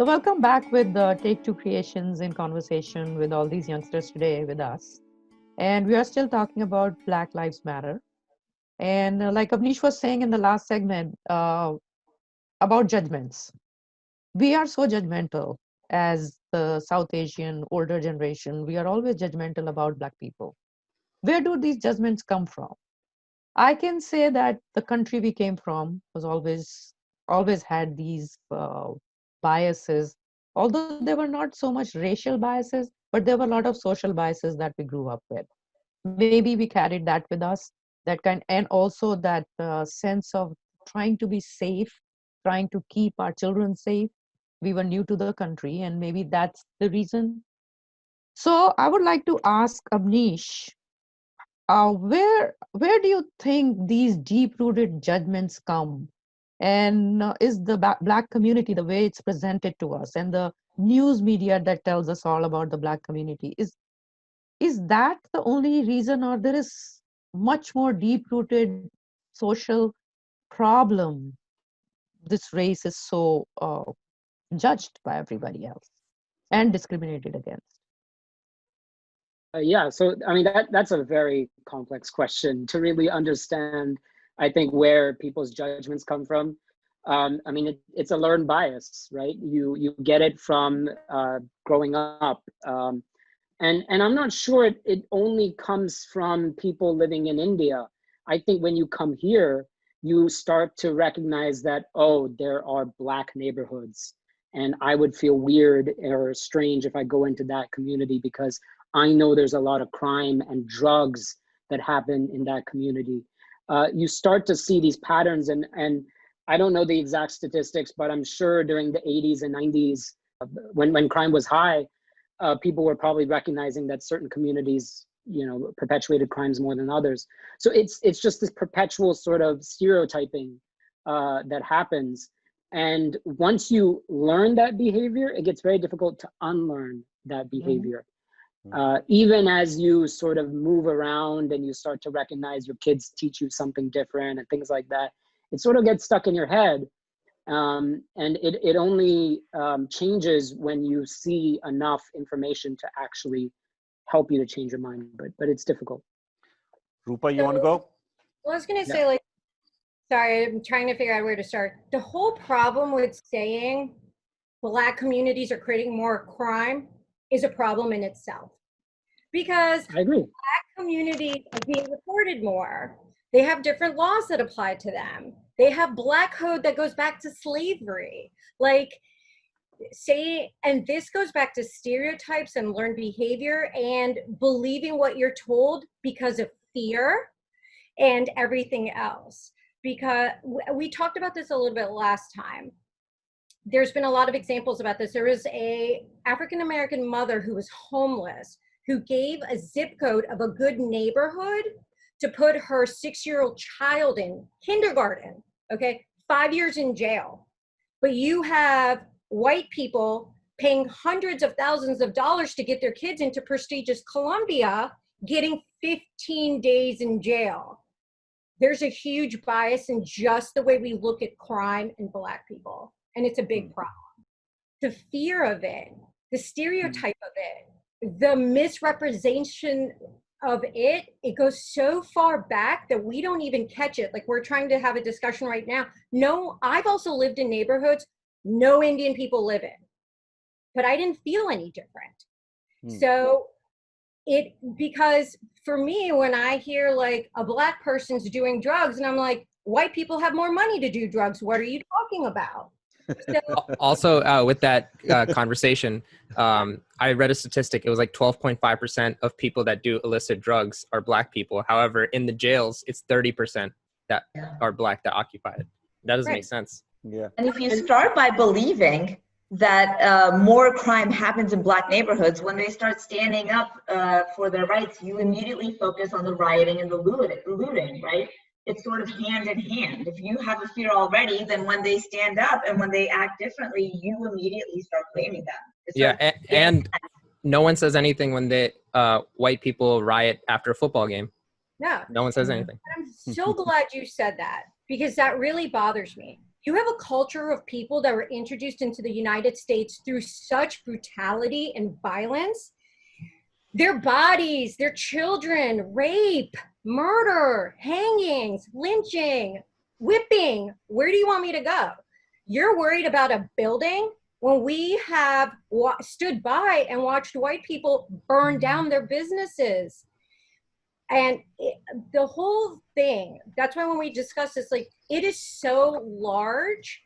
So, welcome back with the Take Two Creations in conversation with all these youngsters today with us. And we are still talking about Black Lives Matter. And like Avnish was saying in the last segment about judgments, we are so judgmental as the South Asian older generation. We are always judgmental about Black people. Where do these judgments come from? I can say that the country we came from was always had these biases, although there were not so much racial biases, but there were a lot of social biases that we grew up with. Maybe we carried that with us, that kind, and also that sense of trying to be safe, trying to keep our children safe. We were new to the country, and maybe that's the reason. So I would like to ask Abnish, where do you think these deep rooted judgments come, and is the black community, the way it's presented to us, and the news media that tells us all about the black community, is that the only reason, or there is much more deep rooted social problem this race is so judged by everybody else and discriminated against? Yeah, so I mean that's a very complex question to really understand. I think where people's judgments come from. I mean it's a learned bias, right? You get it from growing up, and I'm not sure it only comes from people living in India. I think when you come here, you start to recognize that, oh, there are Black neighborhoods, and I would feel weird or strange if I go into that community because I know there's a lot of crime and drugs that happen in that community. You start to see these patterns, and I don't know the exact statistics, but I'm sure during the 80s and 90s, when crime was high, people were probably recognizing that certain communities, perpetuated crimes more than others. So it's just this perpetual sort of stereotyping that happens. And once you learn that behavior, it gets very difficult to unlearn that behavior. Even as you sort of move around and you start to recognize your kids teach you something different and things like that, it sort of gets stuck in your head. And it only changes when you see enough information to actually help you to change your mind, but it's difficult. Rupa, you want to go? Well, I was going to say, sorry, I'm trying to figure out where to start. The whole problem with saying Black communities are creating more crime is a problem in itself. Because I agree. Black communities are being reported more. They have different laws that apply to them. They have Black code that goes back to slavery. And this goes back to stereotypes and learned behavior and believing what you're told because of fear and everything else. Because we talked about this a little bit last time. There's been a lot of examples about this. There was a African-American mother who was homeless, who gave a zip code of a good neighborhood to put her 6-year-old child in kindergarten, okay? 5 years in jail. But you have white people paying hundreds of thousands of dollars to get their kids into prestigious Columbia, getting 15 days in jail. There's a huge bias in just the way we look at crime and Black people. And it's a big problem. The fear of it, the stereotype of it, the misrepresentation of it, it goes so far back that we don't even catch it. Like, we're trying to have a discussion right now. No, I've also lived in neighborhoods no Indian people live in, but I didn't feel any different. So because for me, when I hear like a Black person's doing drugs and I'm like, white people have more money to do drugs, what are you talking about? So, also, with that conversation, I read a statistic. It was like 12.5% of people that do illicit drugs are Black people. However, in the jails, it's 30% that are Black that occupy it. That doesn't make sense. Yeah. And if you start by believing that more crime happens in Black neighborhoods, when they start standing up for their rights, you immediately focus on the rioting and the looting, right? It's sort of hand in hand. If you have a fear already, then when they stand up and when they act differently, you immediately start blaming them. And no one says anything when they white people riot after a football game. No. No one says anything. I'm so glad you said that, because that really bothers me. You have a culture of people that were introduced into the United States through such brutality and violence. Their bodies, their children, rape, murder, hangings, lynching, whipping. Where do you want me to go? You're worried about a building when we have stood by and watched white people burn down their businesses. And the whole thing, that's why when we discuss this, like, it is so large.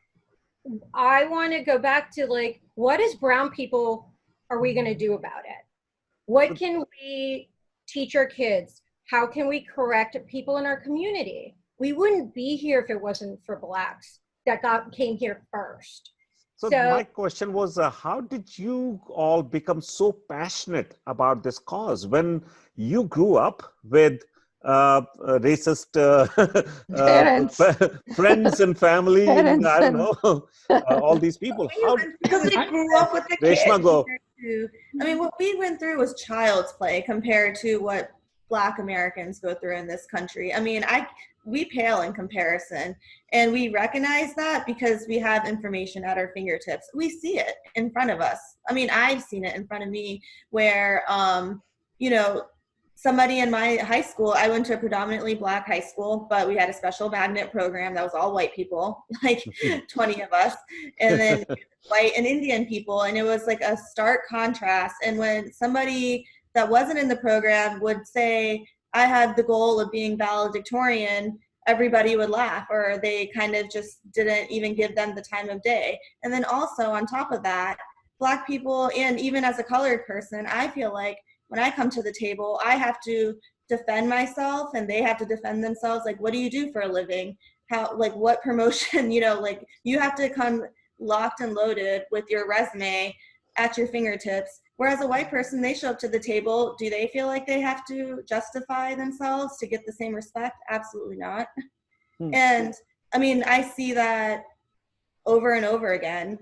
I want to go back to, like, what as brown people are we going to do about it? What can we teach our kids? How can we correct people in our community? We wouldn't be here if it wasn't for blacks that came here first. So my question was, how did you all become so passionate about this cause when you grew up with racist friends and family? Parents I don't and- know, all these people. How, Because we grew up with the kids. Reshma, go. I mean, what we went through was child's play compared to what Black Americans go through in this country. I mean, we pale in comparison, and we recognize that because we have information at our fingertips. We see it in front of us. I mean, I've seen it in front of me where, you know, somebody in my high school, I went to a predominantly Black high school, but we had a special magnet program that was all white people, like 20 of us, and then white and Indian people. And it was like a stark contrast. And when somebody that wasn't in the program would say, I have the goal of being valedictorian, everybody would laugh, or they kind of just didn't even give them the time of day. And then also on top of that, Black people, and even as a colored person, I feel like when I come to the table, I have to defend myself and they have to defend themselves. Like, what do you do for a living? How, like, what promotion, you know, like, you have to come locked and loaded with your resume at your fingertips. Whereas a white person, they show up to the table. Do they feel like they have to justify themselves to get the same respect? Absolutely not. And I mean, I see that over and over again,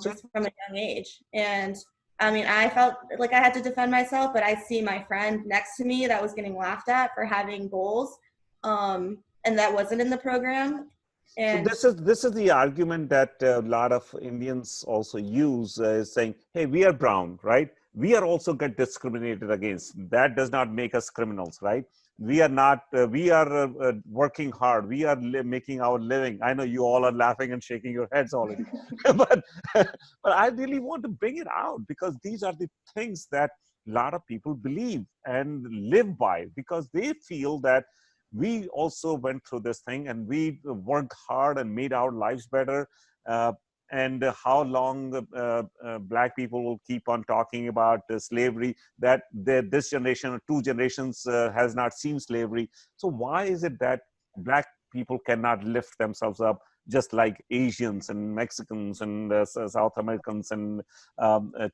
just from a young age. And I mean, I felt like I had to defend myself, but I see my friend next to me that was getting laughed at for having goals, and that wasn't in the program. And so this is the argument that a lot of Indians also use, is saying, hey, we are brown, right? We are also get discriminated against. That does not make us criminals, right? We are not, we are working hard. We are making our living. I know you all are laughing and shaking your heads already, but I really want to bring it out because these are the things that a lot of people believe and live by, because they feel that we also went through this thing and we worked hard and made our lives better. And how long Black people will keep on talking about slavery, that this generation or two generations has not seen slavery. So why is it that Black people cannot lift themselves up just like Asians and Mexicans and South Americans and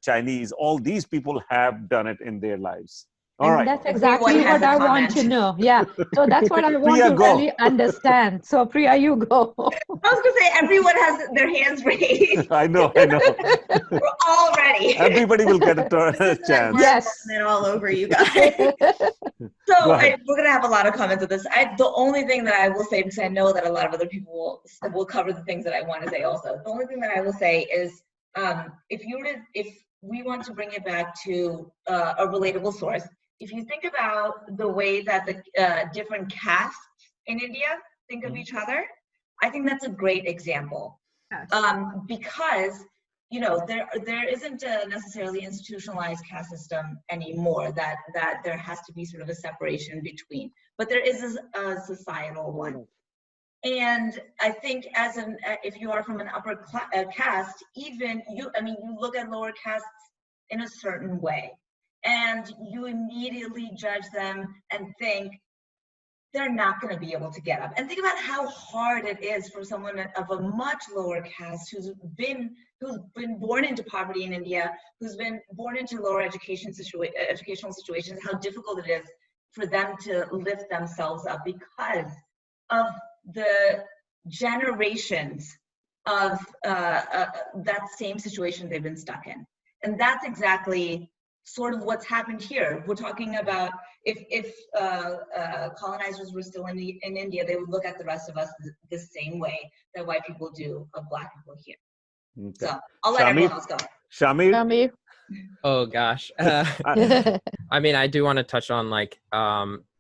Chinese? All these people have done it in their lives. All and right. that's exactly Everyone has what a I want to comment. know. Yeah. So that's what I want Priya, to go. really understand. So Priya, you go. I was gonna say everyone has their hands raised. I know. We're all ready. Everybody will get a this is like chance. we're Yes. it all over you guys. So Go ahead. we're gonna have a lot of comments on this. The only thing that I will say, because I know that a lot of other people will cover the things that I want to say also. The only thing that I will say is, if we want to bring it back to a relatable source, if you think about the way that the different castes in India think of each other, I think that's a great example. Yes. Because you know, there isn't a necessarily institutionalized caste system anymore that there has to be sort of a separation between, but there is a societal one. And I think if you are from an upper caste, even you look at lower castes in a certain way, and you immediately judge them and think they're not going to be able to get up. And think about how hard it is for someone of a much lower caste who's been born into poverty in India, who's been born into lower educational situations, how difficult it is for them to lift themselves up because of the generations of that same situation they've been stuck in. And that's exactly sort of what's happened here. We're talking about if colonizers were still in India, they would look at the rest of us the same way that white people do of Black people here. Okay. So I'll let everyone else go. Shamir? Shamir? Oh gosh. I mean, I do want to touch on like,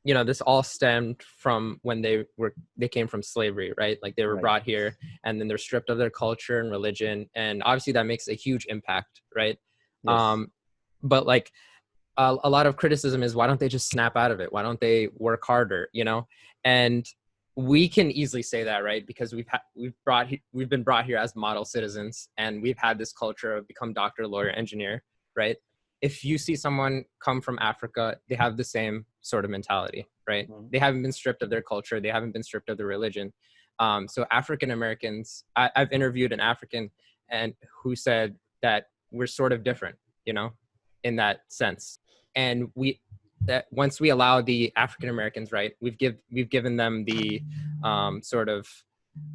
you know, this all stemmed from when they came from slavery, right? Like they were Right. brought here and then they're stripped of their culture and religion. And obviously that makes a huge impact, right? Yes. But like a lot of criticism is, why don't they just snap out of it? Why don't they work harder, you know? And we can easily say that, right? Because we've been brought here as model citizens, and we've had this culture of become doctor, lawyer, engineer, right? If you see someone come from Africa, they have the same sort of mentality, right? Mhm. They haven't been stripped of their culture. They haven't been stripped of their religion. So African Americans, I've interviewed an African and who said that we're sort of different, you know, in that sense. And that once we allow the African Americans, right, we've given them the sort of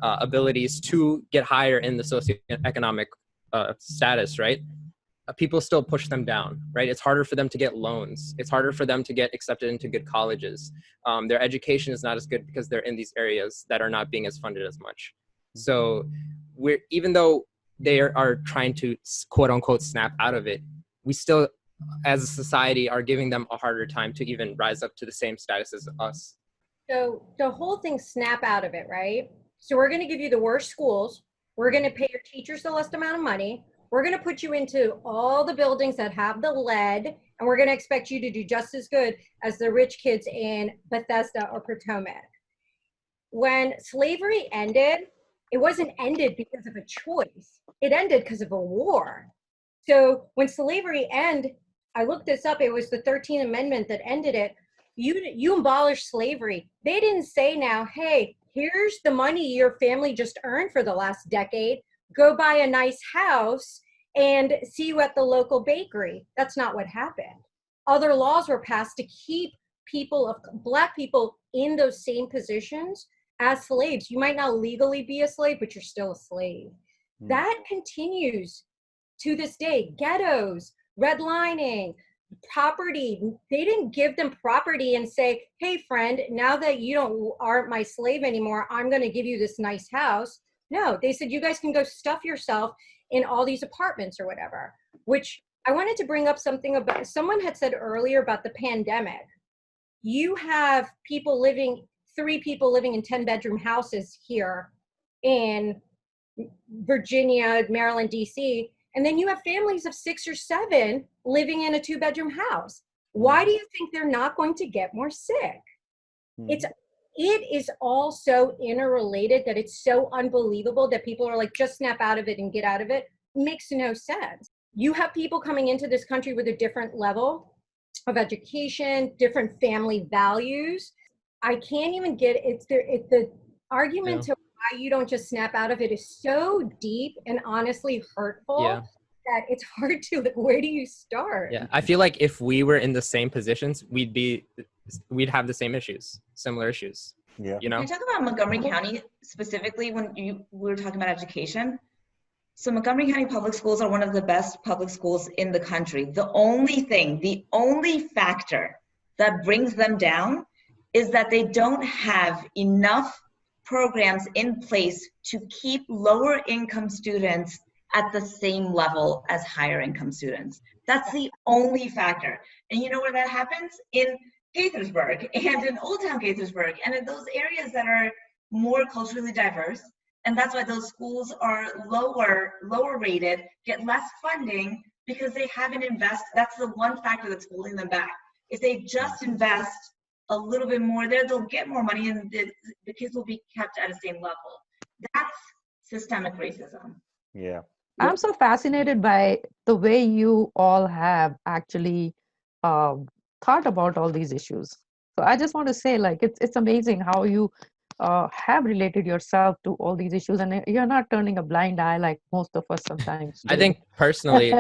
abilities to get higher in the socioeconomic status, right? People still push them down, right? It's harder for them to get loans. It's harder for them to get accepted into good colleges. Their education is not as good because they're in these areas that are not being as funded as much. So even though they are trying to quote unquote snap out of it, we still, as a society, are giving them a harder time to even rise up to the same status as us. So the whole thing, snap out of it, right? So we're going to give you the worst schools. We're going to pay your teachers the least amount of money. We're going to put you into all the buildings that have the lead, and we're going to expect you to do just as good as the rich kids in Bethesda or Potomac. When slavery ended, it wasn't ended because of a choice. It ended because of a war. So when slavery ended, I looked this up, it was the 13th Amendment that ended it. You abolished slavery. They didn't say now, hey, here's the money your family just earned for the last decade. Go buy a nice house and see you at the local bakery. That's not what happened. Other laws were passed to keep Black people in those same positions as slaves. You might not legally be a slave, but you're still a slave. That continues to this day. Ghettos, redlining, property. They didn't give them property and say, hey friend, now that you aren't my slave anymore, I'm going to give you this nice house. No, they said, you guys can go stuff yourself in all these apartments or whatever, which I wanted to bring up something about, someone had said earlier about the pandemic. You have 3 people living in 10-bedroom houses here in Virginia, Maryland, DC, and then you have families of 6 or 7 living in a 2-bedroom house. Why do you think they're not going to get more sick? It is all so interrelated that it's so unbelievable that people are like, just snap out of it and get out of it. It makes no sense. You have people coming into this country with a different level of education, different family values. I can't even get it. The argument to why you don't just snap out of it is so deep and honestly hurtful that it's hard to, like, where do you start? Yeah, I feel like if we were in the same positions, we'd have the same issues, similar issues. Yeah. You know? Can you talk about Montgomery County specifically when we were talking about education? So Montgomery County Public Schools are one of the best public schools in the country. The only factor that brings them down is that they don't have enough programs in place to keep lower income students at the same level as higher income students. That's the only factor. And you know where that happens? In Gaithersburg and in Old Town Gaithersburg and in those areas that are more culturally diverse. And that's why those schools are lower rated, get less funding because they haven't invested. That's the one factor that's holding them back. If they just invest a little bit more there, they'll get more money and the kids will be kept at the same level. That's systemic racism. Yeah. I'm so fascinated by the way you all have actually thought about all these issues. So I just want to say, like, it's amazing how you have related yourself to all these issues, and you're not turning a blind eye like most of us sometimes do. I think personally,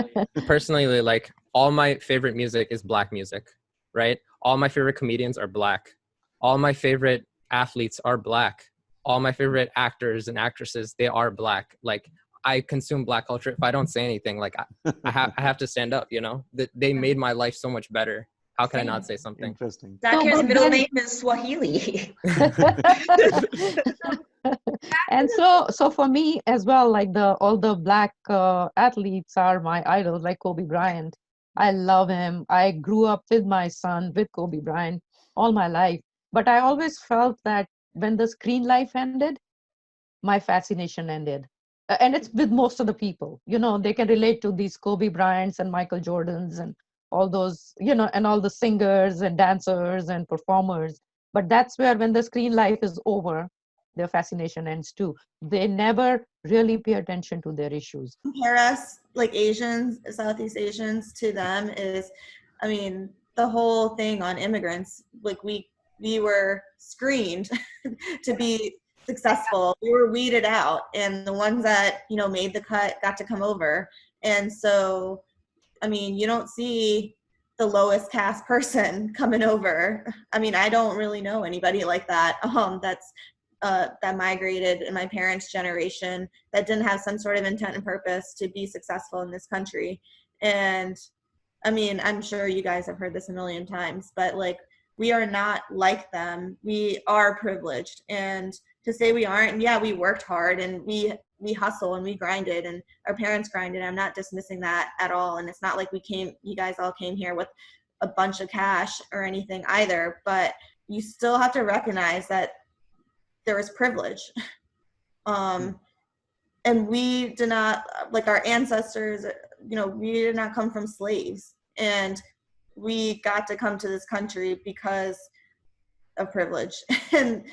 like, all my favorite music is Black music, right? All my favorite comedians are Black. All my favorite athletes are Black. All my favorite actors and actresses, they are Black. Like, I consume Black culture. If I don't say anything, like I have to stand up. You know, they made my life so much better. How can I not say something? Interesting. Zakir's but middle then- name is Swahili. And so for me as well, like all the black athletes are my idols, like Kobe Bryant. I love him. I grew up with my son with Kobe Bryant all my life, but I always felt that when the screen life ended, my fascination ended. And it's with most of the people, they can relate to these Kobe Bryants and Michael Jordans and all those, and all the singers and dancers and performers. But that's where, when the screen life is over, their fascination ends too. They never really pay attention to their issues. Compare us, like Asians, Southeast Asians, to them is, I mean, the whole thing on immigrants, like we were screened to be successful. We were weeded out, and the ones that made the cut got to come over. And so, I mean, you don't see the lowest caste person coming over. I mean, I don't really know anybody like that. That migrated in my parents' generation that didn't have some sort of intent and purpose to be successful in this country. And I mean, I'm sure you guys have heard this a million times, but like, we are not like them. We are privileged. And to say we aren't, and yeah, we worked hard and we hustle and we grinded and our parents grinded. I'm not dismissing that at all. And it's not like you guys all came here with a bunch of cash or anything either, but you still have to recognize that there was privilege. And we did not, like our ancestors, we did not come from slaves. And we got to come to this country because of privilege and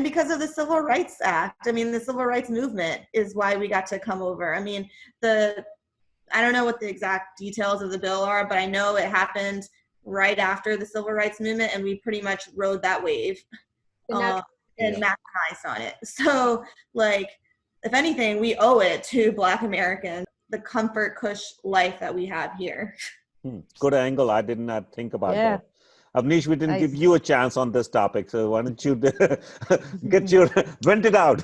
because of the Civil Rights Act. I mean, the Civil Rights Movement is why we got to come over. I mean, I don't know what the exact details of the bill are, but I know it happened right after the Civil Rights Movement, and we pretty much rode that wave and maximized on it. So, like, if anything, we owe it to Black Americans, the comfort cush life that we have here. Good angle. I did not think about that. Avnish, we didn't give Nice. you a chance on this topic, so why don't you vent it out?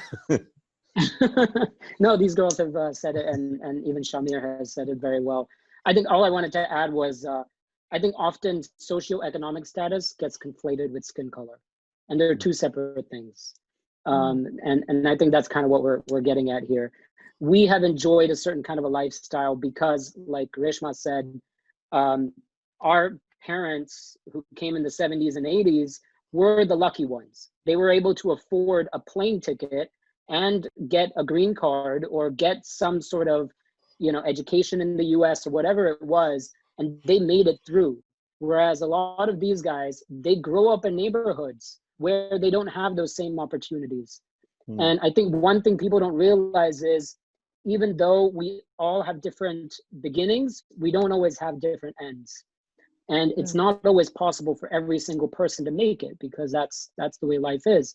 No, these girls have said it, and even Shamir has said it very well. I think all I wanted to add was, I think often socioeconomic status gets conflated with skin color, and they're two separate things. And I think that's kind of what we're getting at here. We have enjoyed a certain kind of a lifestyle because, like Reshma said, our parents who came in the 70s and 80s were the lucky ones. They were able to afford a plane ticket and get a green card or get some sort of, education in the US or whatever it was, and they made it through. Whereas a lot of these guys, they grow up in neighborhoods where they don't have those same opportunities. And I think one thing people don't realize is, even though we all have different beginnings, we don't always have different ends. And it's not always possible for every single person to make it, because that's the way life is.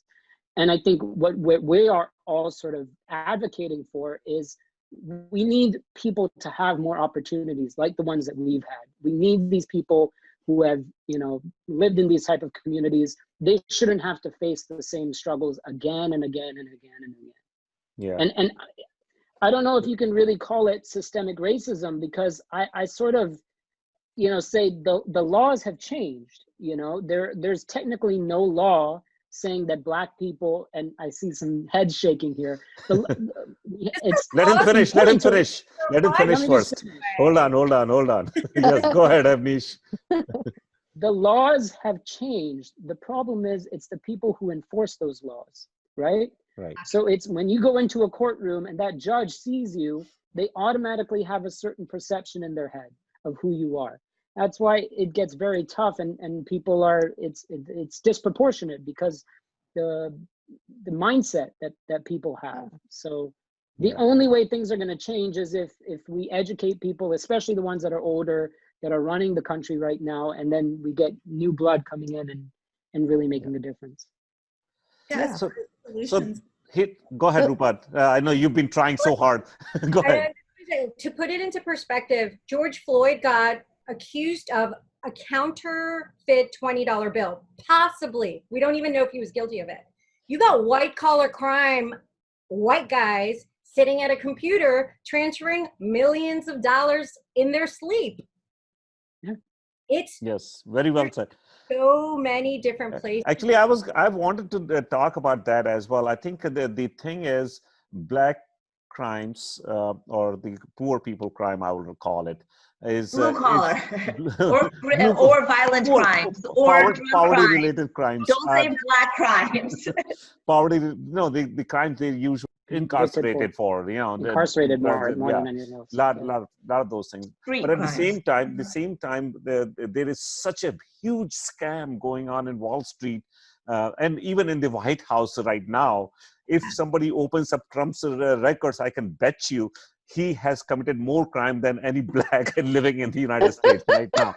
And I think what we are all sort of advocating for is, we need people to have more opportunities like the ones that we've had. We need these people who have, lived in these type of communities. They shouldn't have to face the same struggles again and again and again and again. Yeah. And I don't know if you can really call it systemic racism, because I sort of, say the laws have changed. There's technically no law saying that Black people, and I see some heads shaking here. Let him finish. Let him finish first. Hold on. Yes, go ahead, Avnish. The laws have changed. The problem is, it's the people who enforce those laws, right? Right. So it's when you go into a courtroom and that judge sees you, they automatically have a certain perception in their head of who you are. That's why it gets very tough, and people are, it's disproportionate because the mindset that people have. So the only way things are going to change is if we educate people, especially the ones that are older, that are running the country right now, and then we get new blood coming in and really making a difference. Yeah. So Solutions. go ahead, Rupert. I know you've been trying so hard. Go ahead. To put it into perspective, George Floyd got accused of a counterfeit $20 bill. Possibly. We don't even know if he was guilty of it. You got white collar crime, white guys sitting at a computer transferring millions of dollars in their sleep. Yeah. It's Yes, very well said. so many different places. Actually, I wanted to talk about that as well. I think the thing is black crimes or the poor people crime, I will call it, is Blue collar blue or violent poor- crimes or drug poverty crimes. related crimes. Don't say black crimes. Poverty, no, the crimes they usually incarcerated for, Incarcerated more than anything else. lot of those things. Street But at crimes. the same time, there is such a huge scam going on in Wall Street, and even in the White House right now. If somebody opens up Trump's records, I can bet you he has committed more crime than any black living in the United States right now.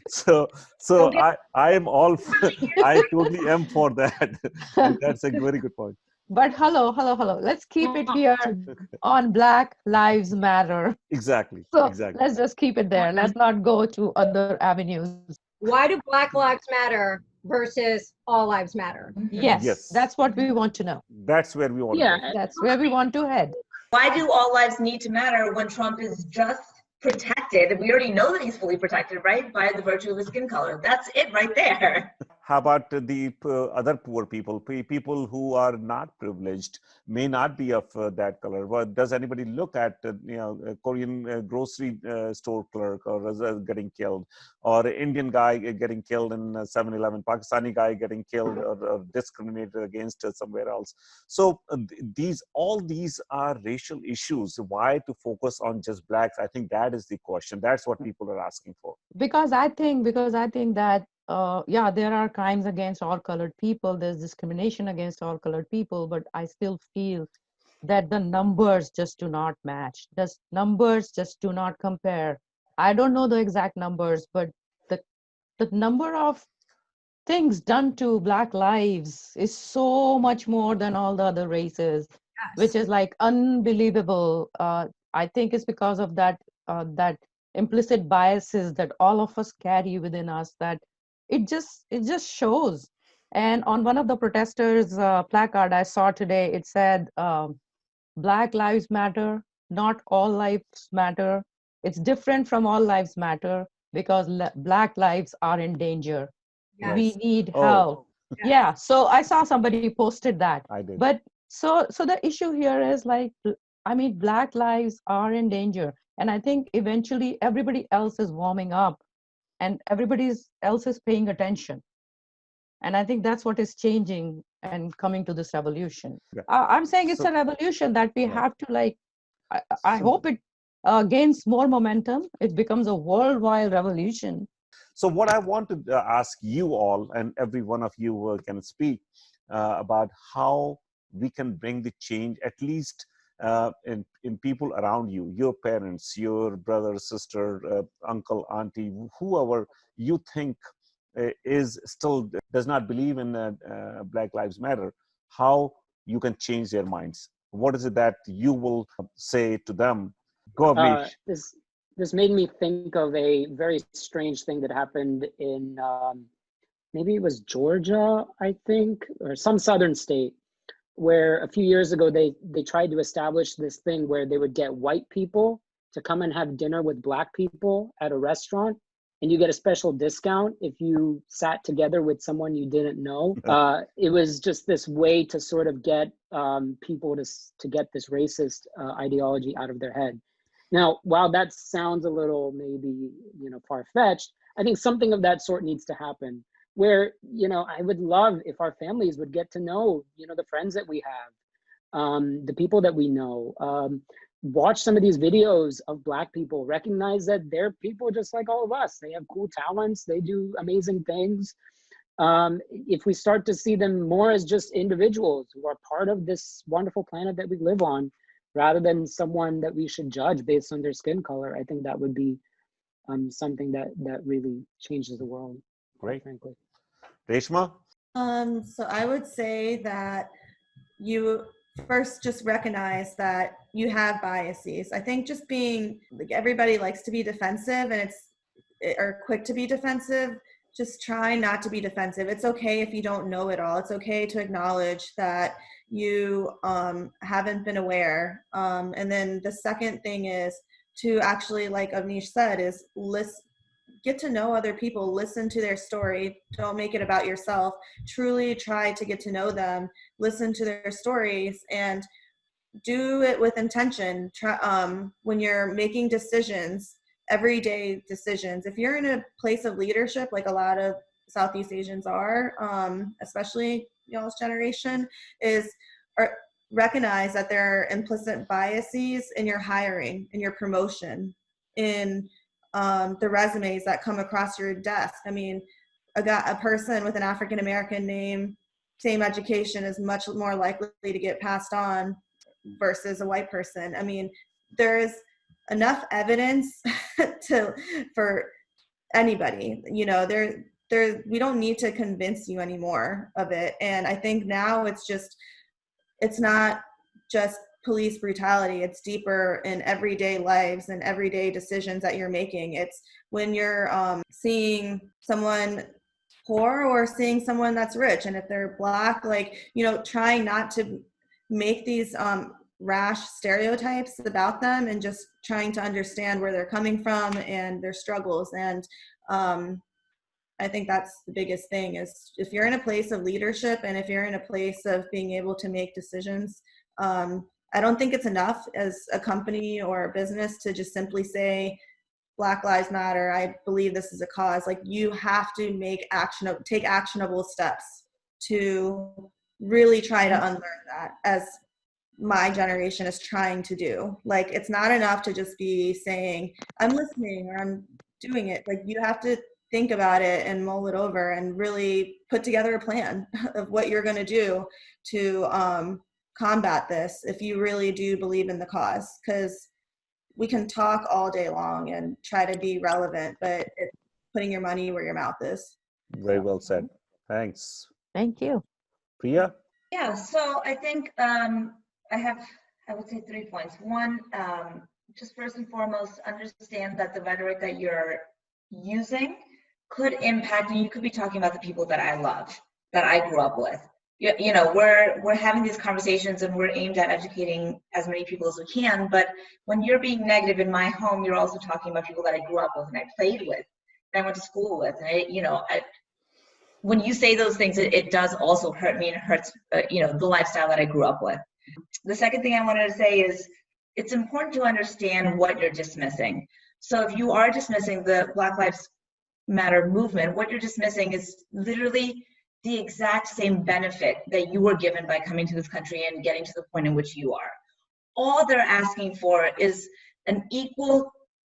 So I am all. I totally am for that. And that's a very good point. But hello. Let's keep it here on Black Lives Matter. Exactly. So Exactly. let's just keep it there. Let's not go to other avenues. Why do Black Lives Matter versus All Lives Matter? Yes, Yes. that's what we want to know. That's where we want to Yeah, go. That's where we want to head. Why do all lives need to matter when Trump is just protected? We already know that he's fully protected, right? By the virtue of his skin color. That's it right there. How about the other poor people, people who are not privileged, may not be of that color? Well, does anybody look at a Korean grocery store clerk or getting killed, or an Indian guy getting killed in 7-Eleven, Pakistani guy getting killed or discriminated against somewhere else? So all these are racial issues. Why to focus on just blacks? I think that is the question. That's what people are asking for. Because I think that there are crimes against all colored people. There's discrimination against all colored people, but I still feel that the numbers just do not match. The numbers just do not compare. I don't know the exact numbers, but the number of things done to Black lives is so much more than all the other races, which is like unbelievable. I think it's because of that implicit biases that all of us carry within us, that it just shows. And on one of the protesters' placard I saw today, it said, Black Lives Matter, not all lives matter. It's different from all lives matter because Black lives are in danger. Yes. We need Oh. help. Yeah, so I saw somebody posted that. I did. But so the issue here is like, I mean, Black lives are in danger. And I think eventually everybody else is warming up and everybody else is paying attention. And I think that's what is changing and coming to this revolution. Yeah. I'm saying it's So- a revolution that we Yeah. have to I So- hope it gains more momentum. It becomes a worldwide revolution. So what I want to ask you all, and every one of you can speak about how we can bring the change, at least in people around you, your parents, your brother, sister, uncle, auntie, whoever you think is still does not believe in Black Lives Matter, how you can change their minds. What is it that you will say to them? Go, Avnish. This made me think of a very strange thing that happened in maybe it was Georgia, I think, or some southern state, where a few years ago they tried to establish this thing where they would get white people to come and have dinner with Black people at a restaurant, and you get a special discount if you sat together with someone you didn't know. It was just this way to sort of get people to get this racist ideology out of their head. Now, while that sounds a little maybe, far-fetched, I think something of that sort needs to happen where, I would love if our families would get to know, the friends that we have, the people that we know, watch some of these videos of Black people, recognize that they're people just like all of us. They have cool talents, they do amazing things. If we start to see them more as just individuals who are part of this wonderful planet that we live on, rather than someone that we should judge based on their skin color, I think that would be something that really changes the world. Great. Frankly. Reshma? So I would say that you first just recognize that you have biases. I think just being like, everybody likes to be defensive or quick to be defensive. Just try not to be defensive. It's okay if you don't know it all. It's okay to acknowledge that you haven't been aware. And then the second thing is to actually, like Avnish said, is get to know other people, listen to their story. Don't make it about yourself. Truly try to get to know them, listen to their stories, and do it with intention. When you're making decisions, everyday decisions, if you're in a place of leadership, like a lot of Southeast Asians are, especially y'all's generation, recognize that there are implicit biases in your hiring, in your promotion, in the resumes that come across your desk. I mean, a person with an African American name, same education, is much more likely to get passed on versus a white person. I mean, there's enough evidence for anybody, you know, we don't need to convince you anymore of it. And I think now it's not just police brutality. It's deeper in everyday lives and everyday decisions that you're making. It's when you're seeing someone poor or seeing someone that's rich, and if they're Black, like, you know, trying not to make these rash stereotypes about them, and just trying to understand where they're coming from and their struggles. And I think that's the biggest thing, is if you're in a place of leadership and if you're in a place of being able to make decisions, I don't think it's enough as a company or a business to just simply say, Black Lives Matter, I believe this is a cause. Like, you have to take actionable steps to really try to unlearn that, as my generation is trying to do. Like, it's not enough to just be saying, I'm listening or I'm doing it. Like, you have to think about it and mull it over and really put together a plan of what you're going to do to combat this, if you really do believe in the cause. Because we can talk all day long and try to be relevant, but it's putting your money where your mouth is. Very well said. Thanks. Thank you. Priya? Yeah, so I think I would say 3 points. One, just first and foremost, understand that the rhetoric that you're using could impact, and you could be talking about the people that I love, that I grew up with. You know, we're having these conversations and we're aimed at educating as many people as we can, but when you're being negative in my home, you're also talking about people that I grew up with and I played with, and I went to school with, and when you say those things, it does also hurt me, and it hurts, the lifestyle that I grew up with. The second thing I wanted to say is, it's important to understand what you're dismissing. So if you are dismissing the Black Lives Matter movement, what you're dismissing is literally the exact same benefit that you were given by coming to this country and getting to the point in which you are. All they're asking for is an equal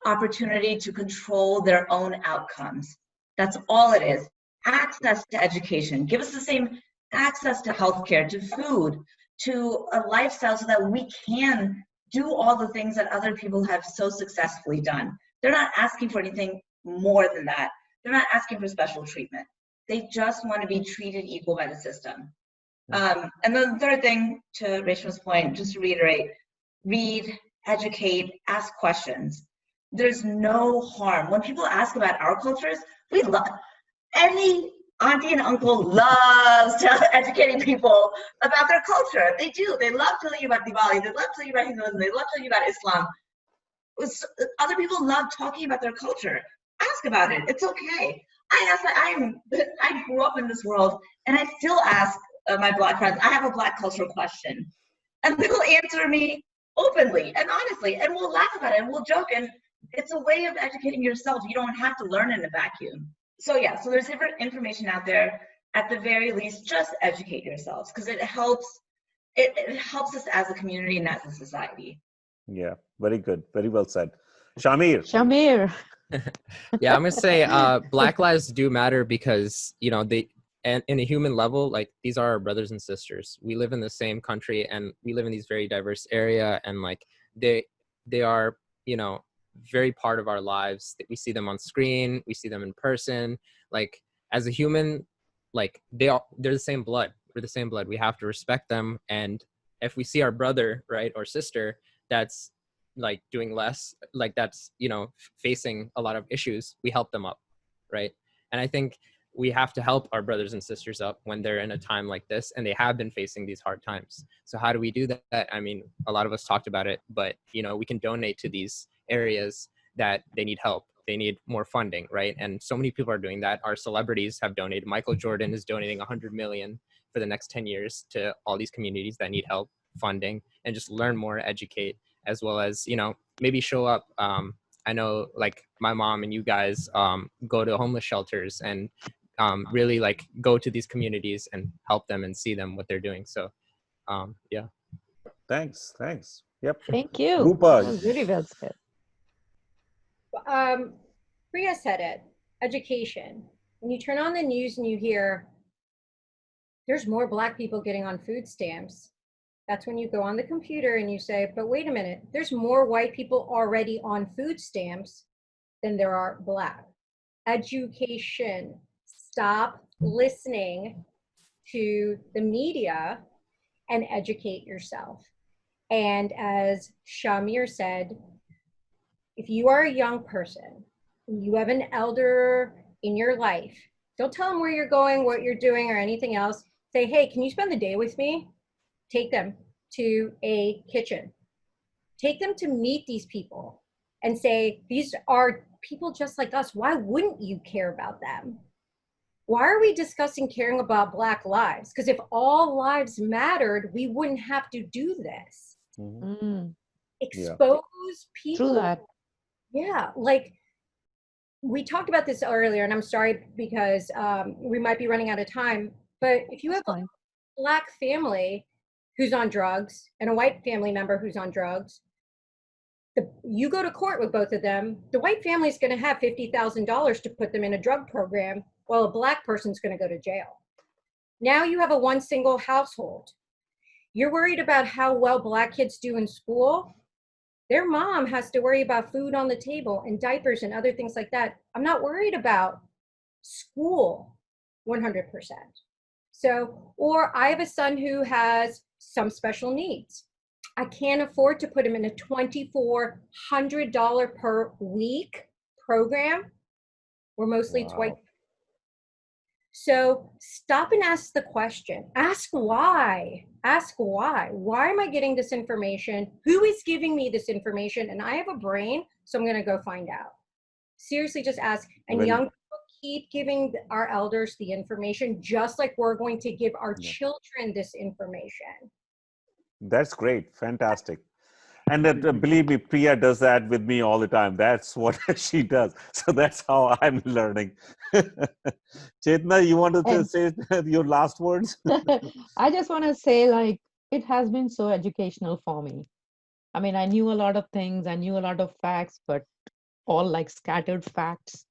opportunity to control their own outcomes. That's all it is. Access to education. Give us the same access to healthcare, to food, to a lifestyle, so that we can do all the things that other people have so successfully done. They're not asking for anything more than that. They're not asking for special treatment. They just want to be treated equal by the system. And then the third thing, to Reshma's point, just to reiterate, read, educate, ask questions. There's no harm. When people ask about our cultures, we love, any auntie and uncle loves educating people about their culture. They do. They love telling you about Diwali. They love telling you about Hinduism. They love telling you about Islam. Other people love talking about their culture. Ask about it. It's okay. I grew up in this world, and I still ask my Black friends, I have a Black cultural question, and they'll answer me openly and honestly, and we'll laugh about it and we'll joke, and it's a way of educating yourself. You don't have to learn in a vacuum. So yeah, so there's different information out there. At the very least, just educate yourselves, because it helps us as a community and as a society. Yeah, very good. Very well said. Shamir. Shamir. Yeah, I'm gonna say Black lives do matter because, and in a human level, like, these are our brothers and sisters. We live in the same country and we live in these very diverse area, and like they are, very part of our lives. We see them on screen, we see them in person. Like, as a human, like, they're the same blood. We're the same blood. We have to respect them. And if we see our brother, right, or sister that's like doing less, like that's, facing a lot of issues, we help them up, right? And I think we have to help our brothers and sisters up when they're in a time like this, and they have been facing these hard times. So how do we do that? I mean, a lot of us talked about it, but we can donate to these areas that they need help. They need more funding, right? And so many people are doing that. Our celebrities have donated. Michael Jordan is donating 100 million for the next 10 years to all these communities that need help funding, and just learn more, educate, as well as, maybe show up. I know like my mom and you guys go to homeless shelters and really like go to these communities and help them and see them what they're doing. So yeah. Thanks. Yep. Thank you. Rupa. That was really well said. Priya said it, education. When you turn on the news and you hear there's more Black people getting on food stamps, that's when you go on the computer and you say, but wait a minute, there's more white people already on food stamps than there are Black. Education. Stop listening to the media and educate yourself. And as Shamir said, if you are a young person, you have an elder in your life, don't tell them where you're going, what you're doing, or anything else. Say, hey, can you spend the day with me? Take them to a kitchen. Take them to meet these people and say, these are people just like us. Why wouldn't you care about them? Why are we discussing caring about Black lives? Because if all lives mattered, we wouldn't have to do this. Expose people. True that. Yeah, like we talked about this earlier, and I'm sorry because we might be running out of time, but if you have a Black family who's on drugs and a white family member who's on drugs, you go to court with both of them, the white family is going to have $50,000 to put them in a drug program, while a Black person's going to go to jail. Now you have a one single household. You're worried about how well Black kids do in school. Their mom has to worry about food on the table and diapers and other things like that. I'm not worried about school 100%. So, or I have a son who has some special needs. I can't afford to put him in a $2,400 per week program. We're mostly white. So stop and ask the question. Ask why. Ask why. Why am I getting this information? Who is giving me this information? And I have a brain, so I'm going to go find out. Seriously, just ask. And young people keep giving our elders the information, just like we're going to give our children this information. That's great. Fantastic. And believe me, Priya does that with me all the time. That's what she does. So that's how I'm learning. Chetna, you want to say your last words? I just want to say, like, it has been so educational for me. I mean, I knew a lot of things. I knew a lot of facts, but all like scattered facts.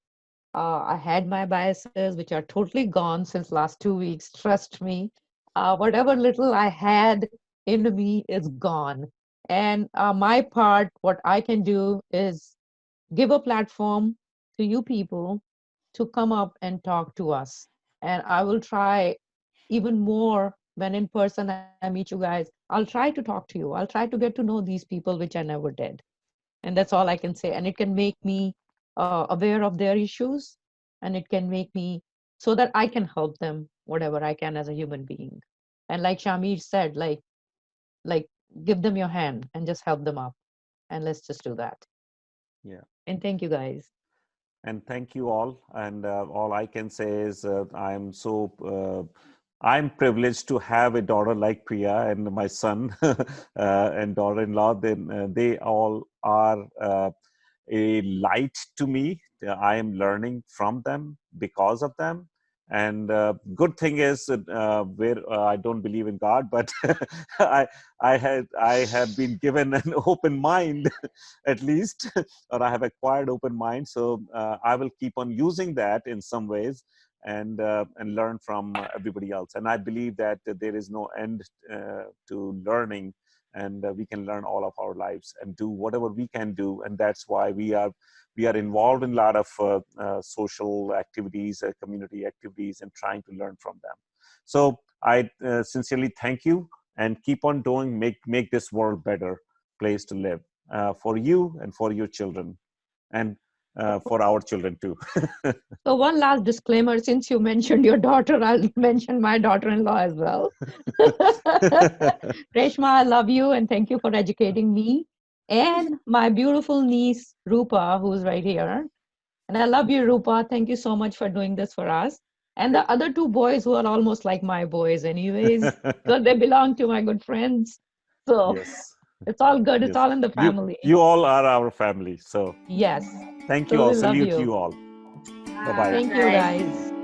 I had my biases, which are totally gone since last 2 weeks. Trust me. Whatever little I had in me is gone. And my part, what I can do is give a platform to you people to come up and talk to us. And I will try even more when in person I meet you guys. I'll try to talk to you. I'll try to get to know these people, which I never did. And that's all I can say. And it can make me aware of their issues, and it can make me so that I can help them whatever I can as a human being. And like Shamir said, like give them your hand and just help them up. And let's just do that. Yeah. And thank you guys. And thank you all. And all I can say is I'm privileged to have a daughter like Priya and my son and daughter-in-law. They all are a light to me. I am learning from them because of them. And good thing is where I don't believe in God, but I have been given an open mind, at least, or I have acquired open mind. So I will keep on using that in some ways and learn from everybody else. And I believe that there is no end to learning, and we can learn all of our lives and do whatever we can do. And that's why we are involved in a lot of social activities, community activities, and trying to learn from them. So I sincerely thank you, and keep on doing, make this world better place to live for you and for your children. And for our children too. So one last disclaimer, since you mentioned your daughter, I'll mention my daughter-in-law as well. Reshma, I love you and thank you for educating me. And my beautiful niece, Rupa, who's right here. And I love you, Rupa. Thank you so much for doing this for us. And the other two boys who are almost like my boys anyways, because they belong to my good friends. So Yes. it's all good. It's Yes. all in the family. You all are our family. So Yes. thank So you all. we love Salute you. you all. Bye-bye. Thank you, Bye. guys.